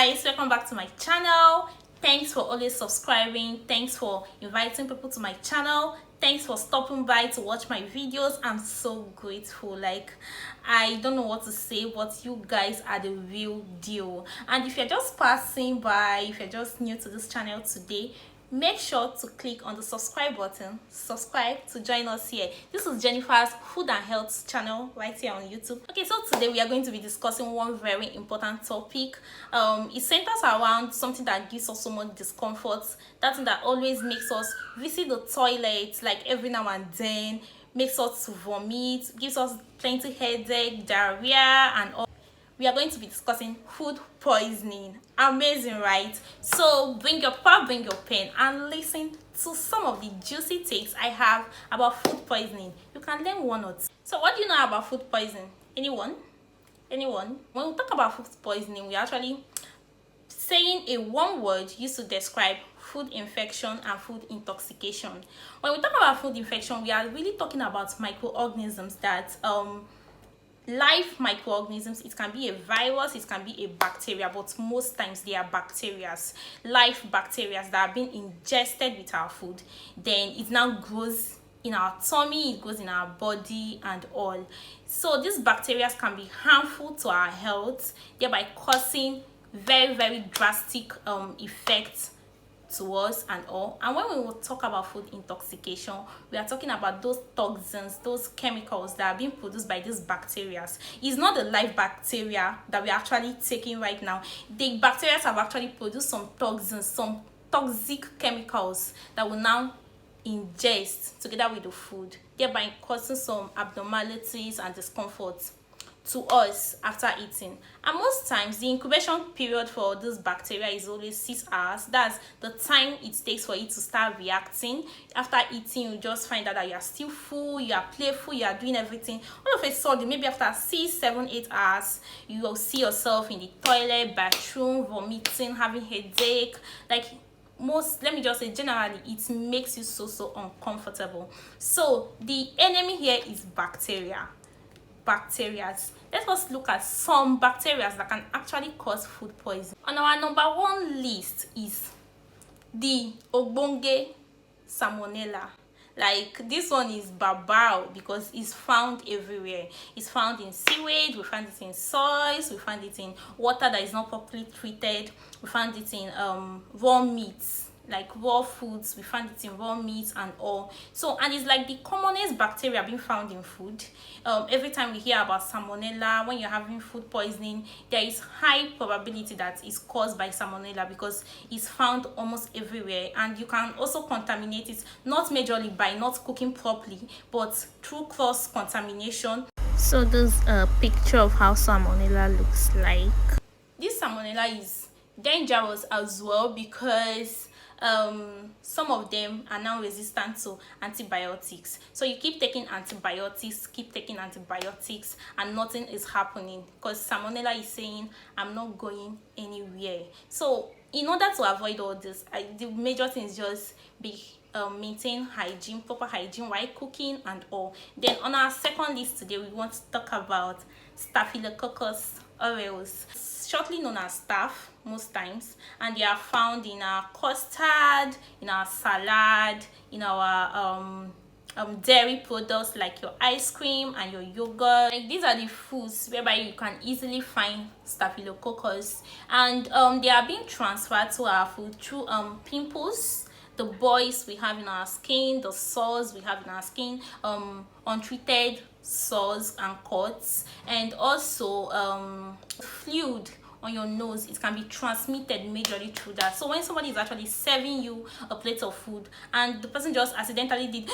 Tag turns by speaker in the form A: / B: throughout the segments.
A: guys, welcome back to my channel. Thanks for always subscribing. Thanks for inviting people to my channel. Thanks for stopping by to watch my videos. I'm so grateful. Like, I don't know what to say, but you guys are the real deal. And if you're just passing by, if you're just new to this channel today, make sure to click on the subscribe button, subscribe to join us here. This is Jennifer's food and health channel right here on YouTube. Okay, so today we are going to be discussing one very important topic. It centers around something that gives us so much discomfort, that thing that always makes us visit the toilet like every now and then, makes us vomit, gives us plenty headache, diarrhea and all. We are going to be discussing food poisoning. Amazing, right? So bring your pad, bring your pen, and listen to some of the juicy takes I have about food poisoning. You can learn one or two. So what do you know about food poisoning? Anyone? When we talk about food poisoning, we're actually saying a one word used to describe food infection and food intoxication. When we talk about food infection, we are really talking about microorganisms that live microorganisms. It can be a virus, it can be a bacteria, but most times they are bacteria, live bacteria that have been ingested with our food. Then it now grows in our tummy, it goes in our body and all. So these bacteria can be harmful to our health, thereby causing very drastic effects to us and all. And when we will talk about food intoxication, we are talking about those toxins, those chemicals that are being produced by these bacteria. It's not the live bacteria that we're actually taking right now. The bacteria have actually produced some toxins, some toxic chemicals that will now ingest together with the food, thereby causing some abnormalities and discomfort to us after eating. And most times the incubation period for this bacteria is always 6 hours. That's the time it takes for it to start reacting. After eating, you just find out that you are still full, you are playful, you are doing everything. All of a sudden, maybe after 6, 7, 8 hours, you will see yourself in the toilet, bathroom, vomiting, having headache. Like, let me just say, generally it makes you so uncomfortable. So the enemy here is bacteria. Let us look at some bacteria that can actually cause food poisoning. On our number one list is the ogbonge salmonella. Like, this one is barbaro because it's found everywhere. It's found in sewage, we find it in soils, we find it in water that is not properly treated, we find it in raw meats, like raw foods, we find it in raw meats and all. So, and it's like the commonest bacteria being found in food. Every time we hear about salmonella, when you're having food poisoning, there is high probability that it's caused by salmonella because it's found almost everywhere. And you can also contaminate it, not majorly by not cooking properly, but through cross contamination. So this is a picture of how salmonella looks like. This salmonella is dangerous as well because some of them are now resistant to antibiotics. So you keep taking antibiotics, and nothing is happening because salmonella is saying, I'm not going anywhere. So in order to avoid all this, the major thing is just maintain hygiene, proper hygiene while cooking and all. Then on our second list today, we want to talk about Staphylococcus aureus, shortly known as staph most times, and they are found in our custard, in our salad, in our dairy products like your ice cream and your yogurt. Like, these are the foods whereby you can easily find staphylococcus, and they are being transferred to our food through pimples, the boils we have in our skin, the sores we have in our skin, untreated sores and cuts, and also fluid on your nose. It can be transmitted majorly through that. So when somebody is actually serving you a plate of food and the person just accidentally did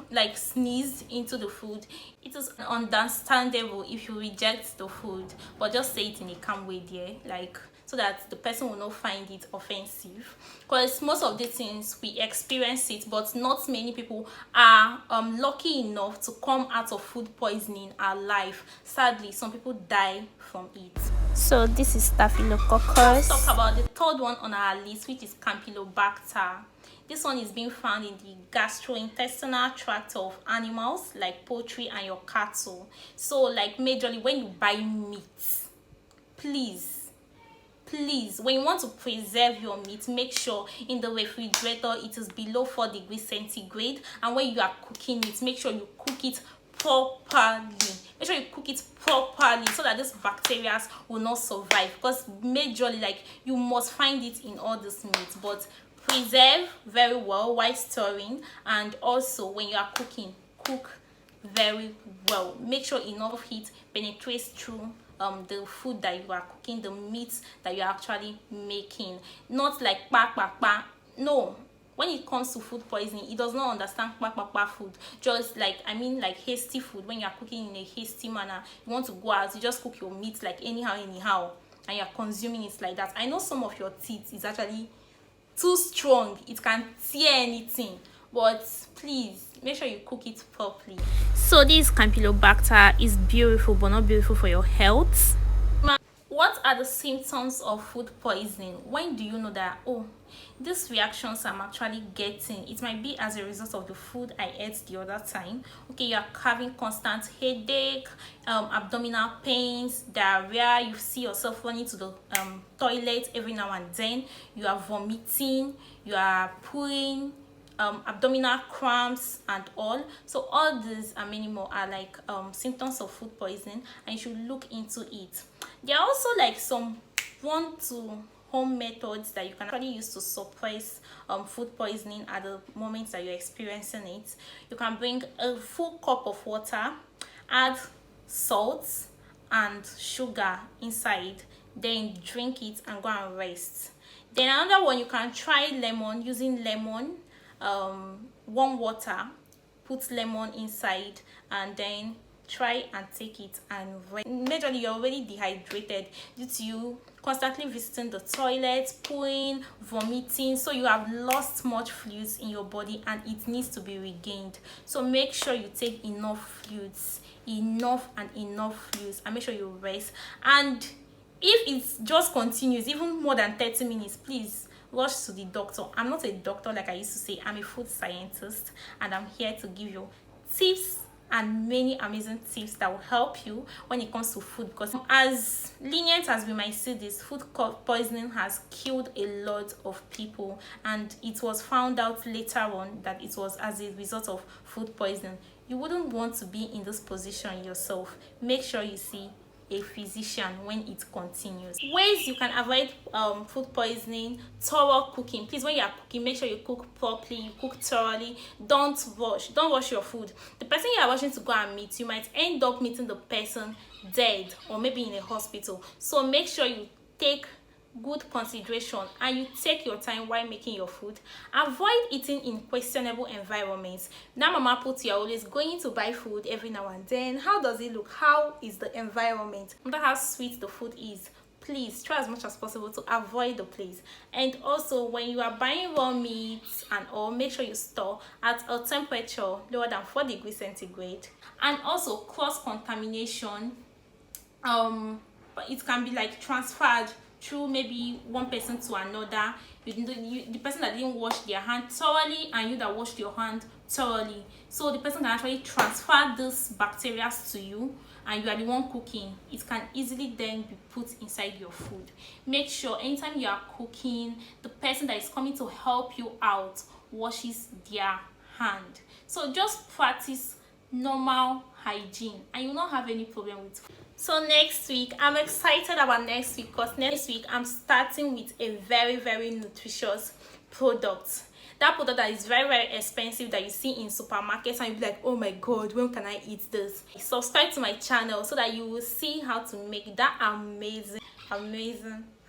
A: like sneezed into the food, it is understandable if you reject the food, but just say it in a calm way there, like, so that the person will not find it offensive. Because most of the things we experience it, but not many people are lucky enough to come out of food poisoning alive. Sadly, some people die from it. So this is Staphylococcus. Let's talk about the third one on our list, which is Campylobacter. This one is being found in the gastrointestinal tract of animals like poultry and your cattle. So like majorly when you buy meat, please please, when you want to preserve your meat, make sure in the refrigerator it is below 4 degrees centigrade, and when you are cooking it, make sure you cook it properly. Make sure you cook it properly so that these bacteria will not survive, because majorly, like, you must find it in all this meat. But preserve very well while storing, and also when you are cooking, cook very well. Make sure enough heat penetrates through the food that you are cooking, the meat that you are actually making. Not like no. When it comes to food poisoning, it does not understand food. Just like, I mean, like hasty food. When you are cooking in a hasty manner, you want to go out, you just cook your meat like anyhow, and you're consuming it like that. I know some of your teeth is actually too strong, it can tear anything, but please make sure you cook it properly. So this Campylobacter is beautiful, but not beautiful for your health. What are the symptoms of food poisoning? When do you know that, oh, these reactions I'm actually getting, it might be as a result of the food I ate the other time? Okay, you are having constant headache, abdominal pains, diarrhea, you see yourself running to the toilet every now and then, you are vomiting, you are pooing, abdominal cramps and all. So all these and many more are like symptoms of food poisoning, and you should look into it. There are also like some home methods that you can actually use to suppress food poisoning at the moment that you're experiencing it. You can bring a full cup of water, add salt and sugar inside, then drink it and go and rest. Then another one, you can try using lemon, warm water, put lemon inside, and then try and take it and rest. Majorly, you're already dehydrated due to you constantly visiting the toilet, pooing, vomiting, so you have lost much fluids in your body and it needs to be regained. So make sure you take enough fluids, and make sure you rest. And if it just continues even more than 30 minutes, please rush to the doctor. I'm not a doctor like I used to say, I'm a food scientist, and I'm here to give you tips and many amazing tips that will help you when it comes to food. Because as lenient as we might see this, food poisoning has killed a lot of people, and it was found out later on that it was as a result of food poisoning. You wouldn't want to be in this position yourself. Make sure you see a physician when it continues. Ways you can avoid food poisoning: thorough cooking. Please, when you are cooking, make sure you cook properly, you cook thoroughly. Don't wash your food. The person you are rushing to go and meet, you might end up meeting the person dead or maybe in a hospital. So make sure you take good consideration and you take your time while making your food. Avoid eating in questionable environments. Now mama put, you're always going to buy food every now and then. How does it look? How is the environment? No matter how sweet the food is, please try as much as possible to avoid the place. And also, when you are buying raw meats and all, make sure you store at a temperature lower than 4 degrees centigrade. And also, cross contamination, but it can be like transferred through maybe one person to another. The person that didn't wash their hand thoroughly and you that washed your hand thoroughly, so the person can actually transfer this bacteria to you, and you are the one cooking. It can easily then be put inside your food. Make sure anytime you are cooking, the person that is coming to help you out washes their hand. So just practice normal hygiene and you will not have any problem with food. So next week, I'm excited about next week, because next week I'm starting with a very, very nutritious product. That product that is very, very expensive, that you see in supermarkets and you'll be like, oh my god, when can I eat this? Subscribe to my channel so that you will see how to make that amazing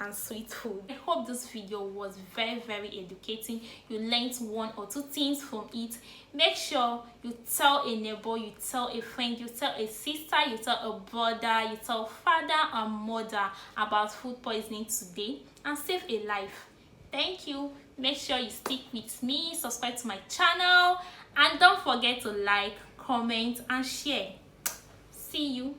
A: and sweet food. I hope this video was very, very educating. You learned 1 or 2 things from it. Make sure you tell a neighbor, you tell a friend, you tell a sister, you tell a brother, you tell father and mother about food poisoning today, and save a life. Thank you. Make sure you stick with me, subscribe to my channel, and don't forget to like, comment and share. See you.